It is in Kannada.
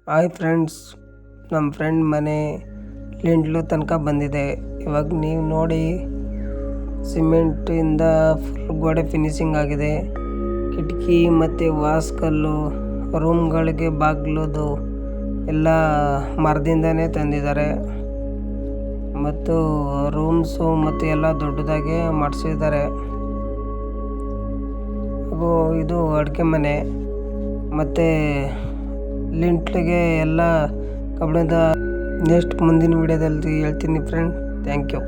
ಹಾಯ್ ಫ್ರೆಂಡ್ಸ್, ನಮ್ಮ ಫ್ರೆಂಡ್ ಮನೆ ಲಿಂಟ್ಲು ತನಕ ಬಂದಿದೆ. ಇವಾಗ ನೀವು ನೋಡಿ, ಸಿಮೆಂಟಿಂದ ಫುಲ್ ಗೋಡೆ ಫಿನಿಶಿಂಗ್ ಆಗಿದೆ. ಕಿಟಕಿ ಮತ್ತು ವಾಸ್ಕಲ್ಲು, ರೂಮ್ಗಳಿಗೆ ಬಾಗಿಲುದು ಎಲ್ಲ ಮರದಿಂದನೇ ತಂದಿದ್ದಾರೆ. ಮತ್ತು ರೂಮ್ಸು ಮತ್ತು ಎಲ್ಲ ದೊಡ್ಡದಾಗೆ ಮಾಡಿಸಿದ್ದಾರೆ. ಹಾಗೂ ಇದು ಅಡುಗೆ ಮನೆ ಮತ್ತು ಲಿಂಟ್ಲಿಗೆ ಎಲ್ಲ ಕಬ್ಬಿಣದ ನೆಕ್ಸ್ಟ್ ಮುಂದಿನ ವಿಡಿಯೋದಲ್ಲಿ ಹೇಳ್ತೀನಿ ಫ್ರೆಂಡ್. Thank you.